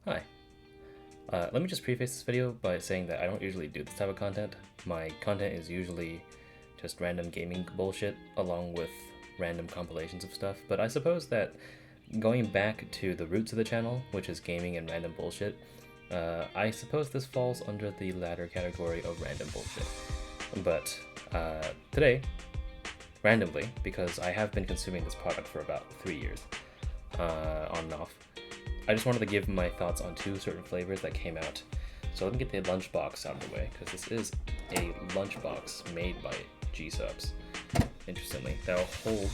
Hi. Let me just preface this video by saying that I don't usually do this type of content. My content is usually just random gaming bullshit along with random compilations of stuff, but I suppose that going back to the roots of the channel, which is gaming and random bullshit, I suppose this falls under the latter category of random bullshit. But today, randomly, because I have been consuming this product for about 3 years, on and off, I just wanted to give my thoughts on two certain flavors that came out. So let me get the lunchbox out of the way, because this is a lunchbox made by GamerSupps. Interestingly, that'll hold.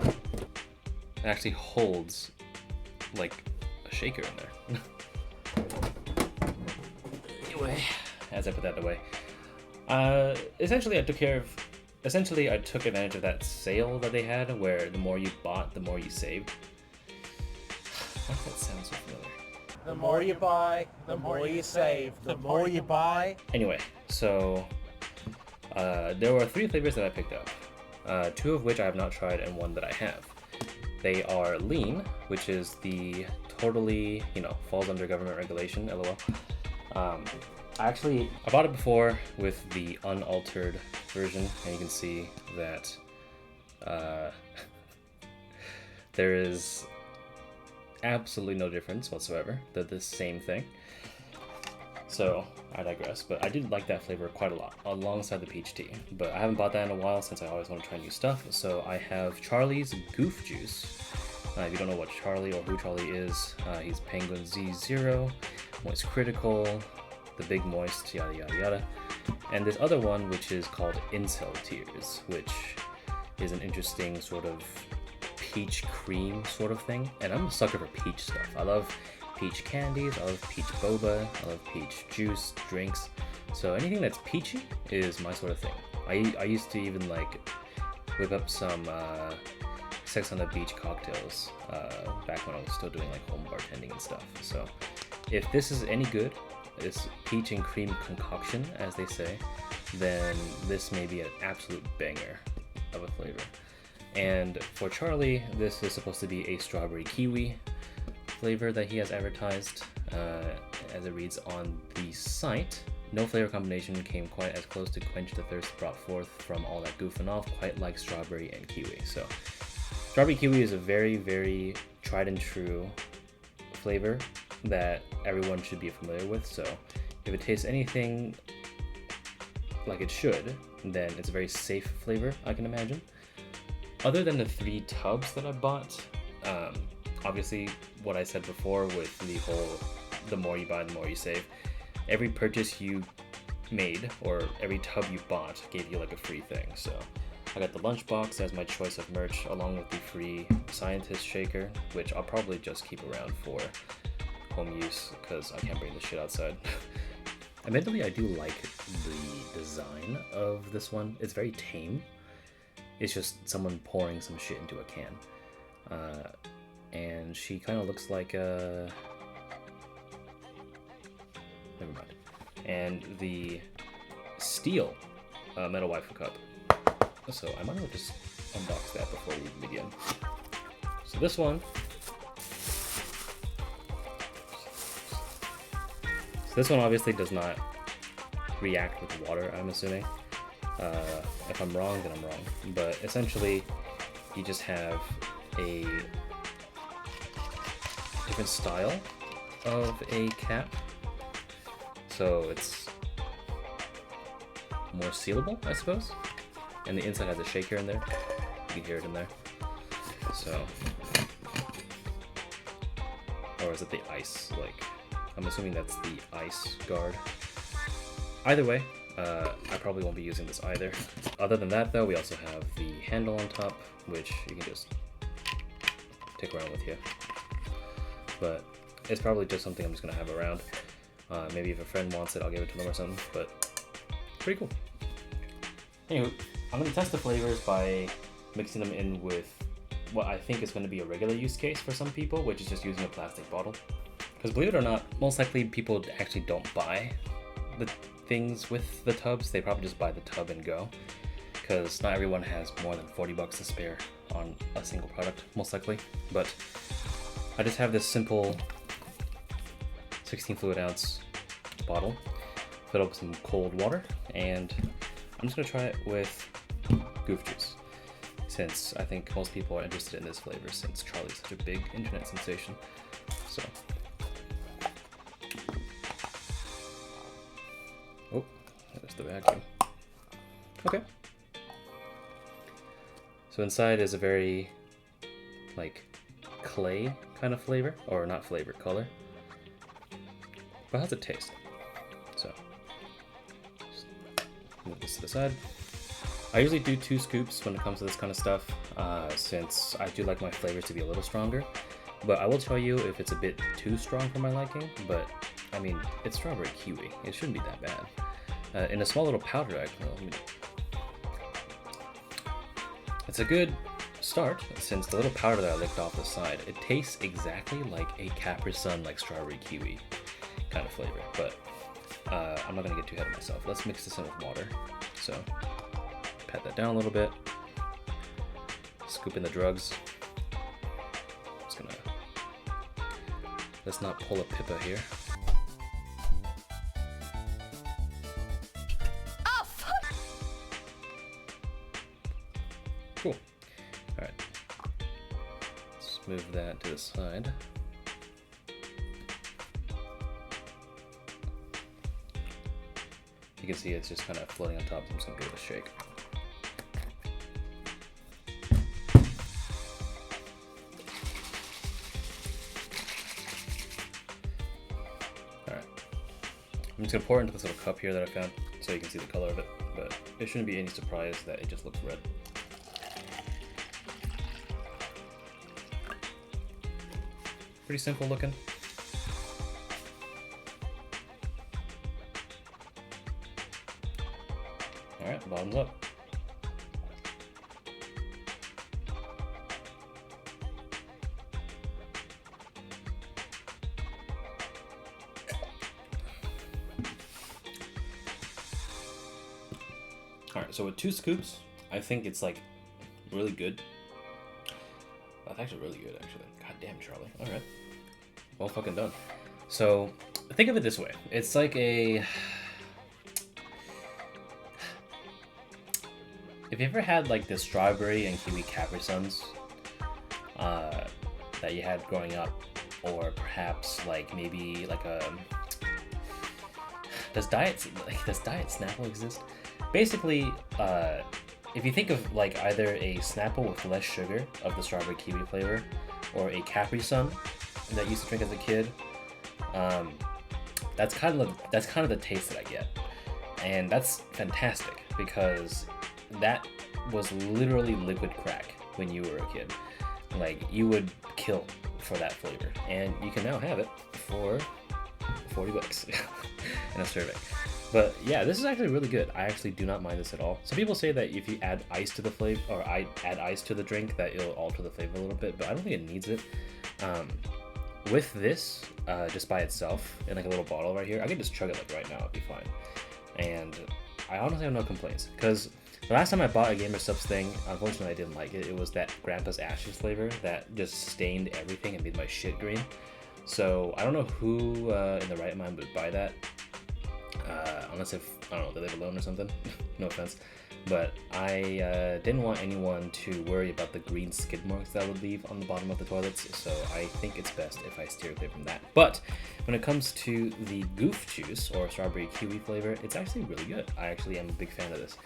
It actually holds like a shaker in there. Anyway, as I put that away, essentially I took advantage of that sale that they had, where the more you bought, the more you saved. Why does that sound so familiar? The more you buy, the more you save. The more you buy. Anyway, so there were 3 flavors that I picked up, 2 of which I have not tried and 1 that I have. They are lean, which is the totally, falls under government regulation, lol. I bought it before with the unaltered version, and you can see that there is absolutely no difference whatsoever. They're the same thing. So I digress, but I did like that flavor quite a lot alongside the peach tea, but I haven't bought that in a while since I always want to try new stuff. So I have Charlie's Goof juice. If you don't know what Charlie or who Charlie is, he's Penguinz0's, Moist Critical, the Big Moist, yada yada yada. And this other one, which is called Incel Tears, which is an interesting sort of peach cream sort of thing. And I'm a sucker for peach stuff. I love peach candies, I love peach boba, I love peach juice, drinks. So anything that's peachy is my sort of thing. I used to even like whip up some Sex on the Beach cocktails back when I was still doing like home bartending and stuff. So if this is any good, this peach and cream concoction, as they say, then this may be an absolute banger of a flavor. And for Charlie, this is supposed to be a strawberry kiwi flavor that he has advertised. As it reads on the site, no flavor combination came quite as close to quench the thirst brought forth from all that goofing off, quite like strawberry and kiwi. So strawberry kiwi is a very, very tried and true flavor that everyone should be familiar with. So if it tastes anything like it should, then it's a very safe flavor, I can imagine. Other than the 3 tubs that I bought, obviously what I said before with the whole the more you buy, the more you save, every purchase you made or every tub you bought gave you like a free thing. So I got the lunchbox as my choice of merch, along with the free scientist shaker, which I'll probably just keep around for home use because I can't bring this shit outside. Admittedly, I do like the design of this one. It's very tame. It's just someone pouring some shit into a can. And she kind of looks like a... Never mind. And the steel metal waifu cup. So I might as well just unbox that before we begin. So this one... So this one obviously does not react with water, I'm assuming. If I'm wrong, then I'm wrong. But essentially, you just have a different style of a cap. So it's more sealable, I suppose. And the inside has a shaker in there. You can hear it in there. So, or is it the ice? Like, I'm assuming that's the ice guard. Either way, I probably won't be using this either. Other than that though, we also have the handle on top, which you can just take around with you. But it's probably just something I'm just gonna have around. Maybe if a friend wants it, I'll give it to them or something, but pretty cool. Anywho, I'm gonna test the flavors by mixing them in with what I think is gonna be a regular use case for some people, which is just using a plastic bottle. Because believe it or not, most likely people actually don't buy the things with the tubs. They probably just buy the tub and go, because not everyone has more than 40 bucks to spare on a single product, most likely. But I just have this simple 16 fluid ounce bottle, fill it up with some cold water, and I'm just gonna try it with Goof juice, since I think most people are interested in this flavor since Charlie's such a big internet sensation. So, oh, there's the vacuum. Okay. So inside is a very like clay kind of flavor, or not flavor, color. But how's it taste? So, just move this to the side. I usually do 2 scoops when it comes to this kind of stuff, since I do like my flavors to be a little stronger. But I will tell you if it's a bit too strong for my liking, but I mean, it's strawberry kiwi. It shouldn't be that bad. In a small little powder, it's a good start, since the little powder that I licked off the side, it tastes exactly like a Capri Sun, like strawberry kiwi kind of flavor. But I'm not gonna get too ahead of myself. Let's mix this in with water. So pat that down a little bit. Scoop in the drugs. Just gonna, let's not pull a Pippa here. Oh fuck! Cool. All right. Let's move that to the side. You can see it's just kind of floating on top, so I'm just gonna give it a shake. Alright. I'm just gonna pour it into this little cup here that I found so you can see the color of it, but it shouldn't be any surprise that it just looks red. Pretty simple looking. Alright, bottoms up. Alright, so with 2 scoops, I think it's like really good. That's actually really good, actually. God damn, Charlie. Alright. Well fucking done. So, think of it this way. It's like a... If you ever had like the strawberry and kiwi Capri Suns that you had growing up, or perhaps like maybe like a does Diet Snapple exist? Basically, if you think of like either a Snapple with less sugar of the strawberry kiwi flavor, or a Capri Sun that you used to drink as a kid, that's kind of the taste that I get, and that's fantastic because that was literally liquid crack when you were a kid. Like, you would kill for that flavor, and you can now have it for 40 bucks in a serving. But yeah, this is actually really good. I actually do not mind this at all. Some people say that if you add ice to the flavor, or I add ice to the drink, that it'll alter the flavor a little bit, but I don't think it needs it. With this, just by itself, in like a little bottle right here, I can just chug it like right now, it'd be fine. And I honestly have no complaints, because the last time I bought a GamerSupps thing, unfortunately I didn't like it. It was that Grandpa's Ashes flavor that just stained everything and made my shit green. So I don't know who in the right mind would buy that. Unless if, I don't know, they live alone or something. No offense. But I didn't want anyone to worry about the green skid marks that I would leave on the bottom of the toilets, so I think it's best if I steer clear from that. But when it comes to the Goof juice, or strawberry kiwi flavor, it's actually really good. I actually am a big fan of this.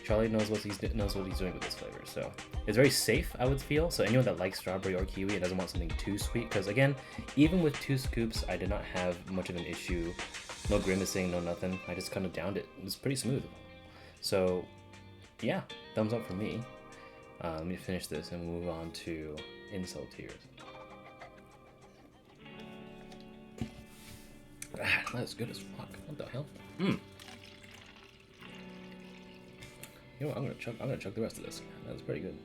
Charlie knows what he's doing with this flavor, so it's very safe, I would feel. So anyone that likes strawberry or kiwi and doesn't want something too sweet, because again, even with 2 scoops, I did not have much of an issue. No grimacing, no nothing. I just kind of downed it. It was pretty smooth. So yeah, thumbs up for me. Let me finish this and move on to Incel tears. That's good as fuck. What the hell? You know what, I'm gonna chug the rest of this. That's pretty good.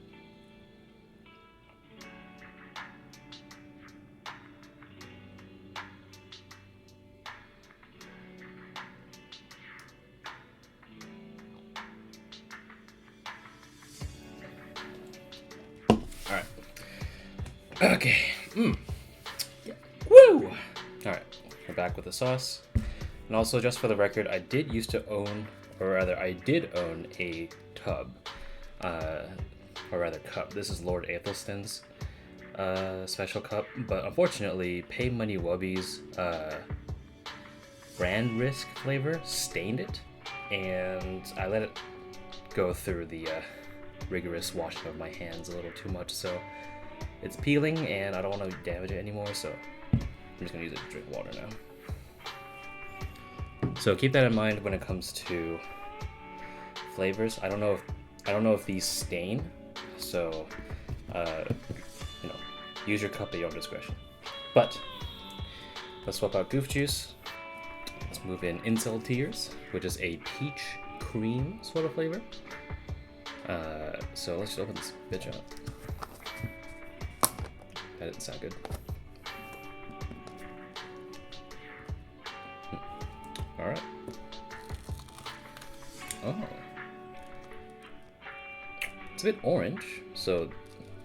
Alright. Okay. Woo! Alright. we're back with the sauce. And also, just for the record, I did used to own, or rather, I did own a tub, or rather cup. This is Lord Aethelstan's special cup, but unfortunately, Pay Money Wubby's brand risk flavor stained it, and I let it go through the rigorous washing of my hands a little too much, so it's peeling, and I don't want to damage it anymore, so I'm just gonna use it to drink water now. So keep that in mind when it comes to flavors. I don't know if these stain, so you know, use your cup at your own discretion. But let's swap out Goof juice. Let's move in Incel Tears, which is a peach cream sort of flavor. So let's just open this bitch up. That didn't sound good. Alright. Oh. It's a bit orange, so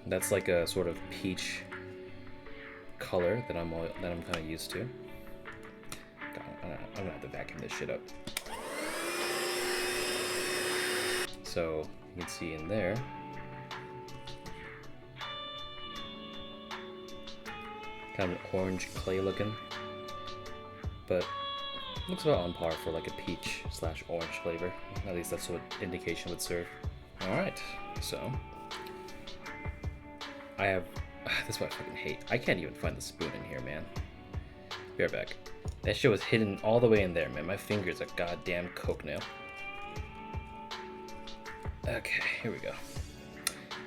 that's like a sort of peach color that I'm kind of used to. God, I'm gonna have to vacuum this shit up. So you can see in there, kind of an orange clay looking, but looks about on par for like a peach / orange flavor. At least that's what indication would serve. All right, so I have, this is what I fucking hate. I can't even find the spoon in here, man. Be right back. That shit was hidden all the way in there, man. My finger's a goddamn coke nail. Okay, here we go.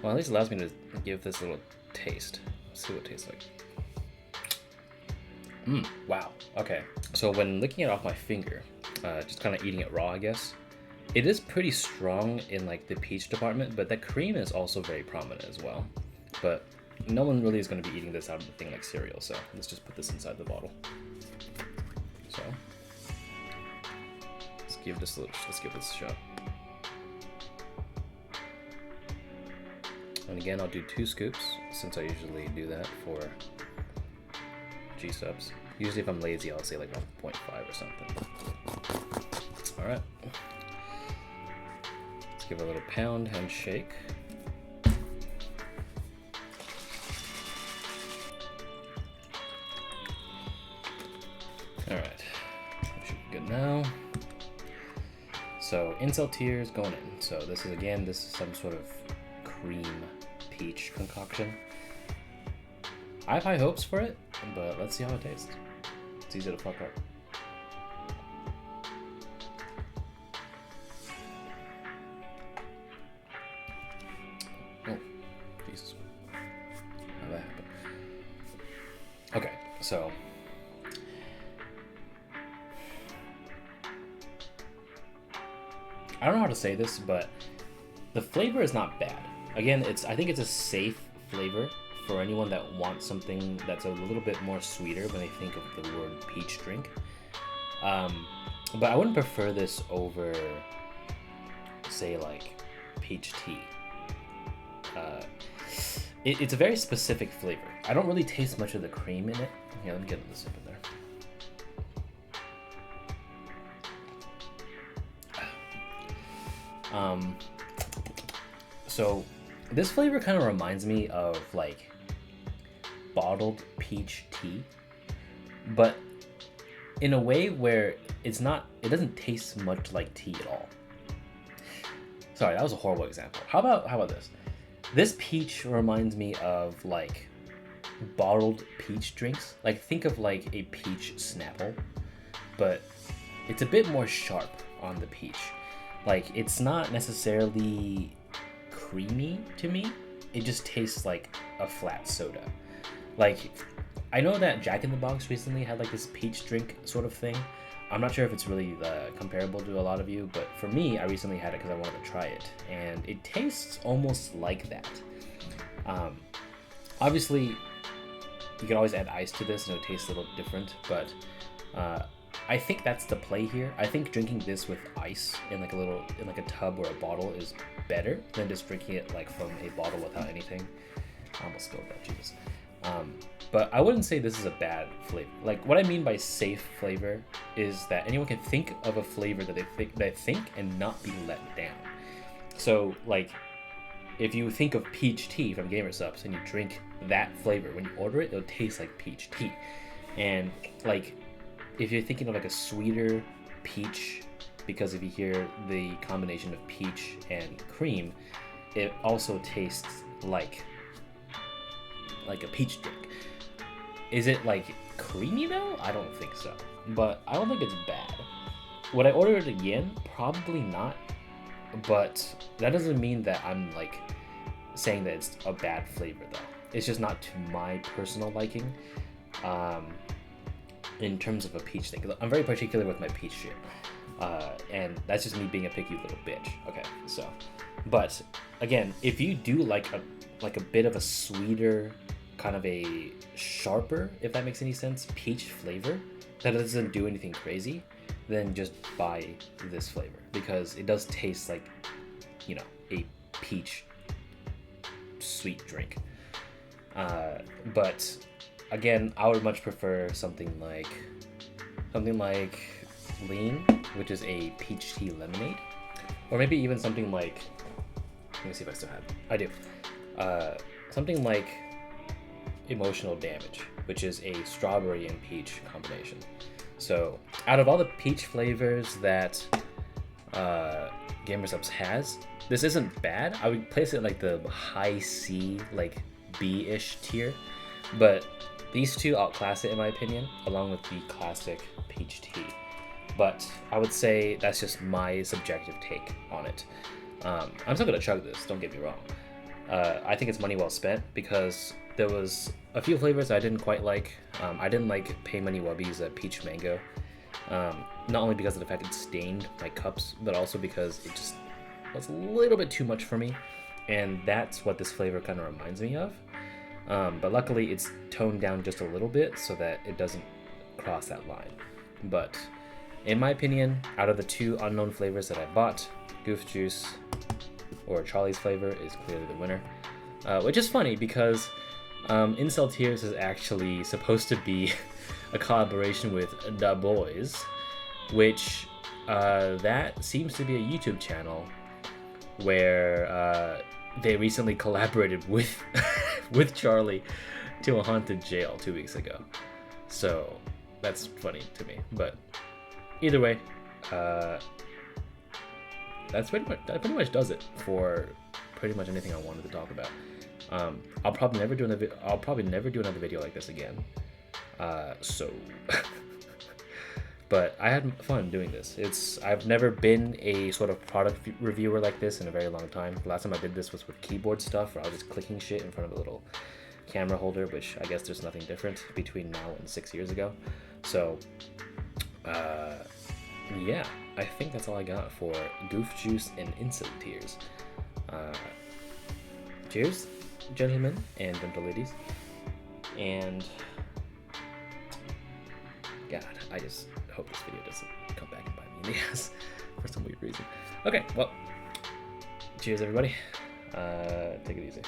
Well, at least it allows me to give this a little taste. Let's see what it tastes like. Wow. Okay. So when licking it off my finger, just kind of eating it raw, I guess, it is pretty strong in like the peach department, but the cream is also very prominent as well. But no one really is going to be eating this out of the thing like cereal, so let's just put this inside the bottle. So let's give this a shot. And again, I'll do 2 scoops since I usually do that for GSupps. Usually if I'm lazy, I'll say like 1.5 or something. All right. Let's give it a little pound and shake. All right, should be good now. So Incel Tears going in. So this is some sort of cream peach concoction. I have high hopes for it, but let's see how it tastes. It's easy to fuck up. Oh, Jesus. How'd that happen? Okay, so I don't know how to say this, but the flavor is not bad. Again, I think it's a safe flavor for anyone that wants something that's a little bit more sweeter when they think of the word peach drink. But I wouldn't prefer this over, say, like peach tea. It's a very specific flavor. I don't really taste much of the cream in it. Here, let me get this up in there. So this flavor kind of reminds me of like bottled peach tea, but in a way where it doesn't taste much like tea at all. Sorry, that was a horrible example. How about this? This peach reminds me of like bottled peach drinks. Like think of like a peach Snapple, but it's a bit more sharp on the peach. Like it's not necessarily creamy to me. It just tastes like a flat soda. Like I know that Jack in the Box recently had like this peach drink sort of thing. I'm not sure if it's really comparable to a lot of you, but for me, I recently had it because I wanted to try it, and it tastes almost like that. Obviously, you can always add ice to this and it tastes a little different, but I think that's the play here. I think drinking this with ice in like a tub or a bottle is better than just drinking it like from a bottle without anything. I almost spilled that, Jesus. but I wouldn't say this is a bad flavor. Like, what I mean by safe flavor is that anyone can think of a flavor that they think and not be let down. So, like, if you think of peach tea from GamerSupps and you drink that flavor, when you order it, it'll taste like peach tea. And, like, if you're thinking of, like, a sweeter peach, because if you hear the combination of peach and cream, it also tastes like a peach drink. Is it, like, creamy, though? I don't think so. But I don't think it's bad. Would I order it again? Probably not. But that doesn't mean that I'm, like, saying that it's a bad flavor, though. It's just not to my personal liking, in terms of a peach thing. 'Cause I'm very particular with my peach shit. And that's just me being a picky little bitch. Okay, so. But, again, if you do like a bit of a sweeter, kind of a sharper, if that makes any sense, peach flavor that doesn't do anything crazy, then just buy this flavor, because it does taste like, you know, a peach sweet drink. But again, I would much prefer something like Lean, which is a peach tea lemonade, or maybe even something like, let me see if I still have it. I do. Something like Emotional Damage, which is a strawberry and peach combination. So out of all the peach flavors that GamerSupps has, this isn't bad. I would place it like the high C, like B-ish tier, but these two outclass it in my opinion, along with the classic peach tea. But I would say that's just my subjective take on it. I'm still gonna chug this, don't get me wrong. I think it's money well spent, because there was a few flavors I didn't quite like. I didn't like Pay Money Wubby's peach mango. Not only because of the fact it stained my cups, but also because it just was a little bit too much for me. And that's what this flavor kind of reminds me of. But luckily it's toned down just a little bit so that it doesn't cross that line. But in my opinion, out of the two unknown flavors that I bought, Goof Juice or Charlie's flavor is clearly the winner. Which is funny because Incel Tears is actually supposed to be a collaboration with Da Boys, which that seems to be a YouTube channel where they recently collaborated with with Charlie to a haunted jail 2 weeks ago. So that's funny to me. But either way, that pretty much does it for pretty much anything I wanted to talk about. I'll probably never do another video like this again. But I had fun doing this. I've never been a sort of product reviewer like this in a very long time. The last time I did this was with keyboard stuff, where I was just clicking shit in front of a little camera holder, which I guess there's nothing different between now and 6 years ago. So, yeah, I think that's all I got for Goof Juice and Incel Tears. Cheers, gentlemen and gentle ladies. And God, I just hope this video doesn't come back and bite me in the ass for some weird reason. Okay, well, cheers everybody. Take it easy.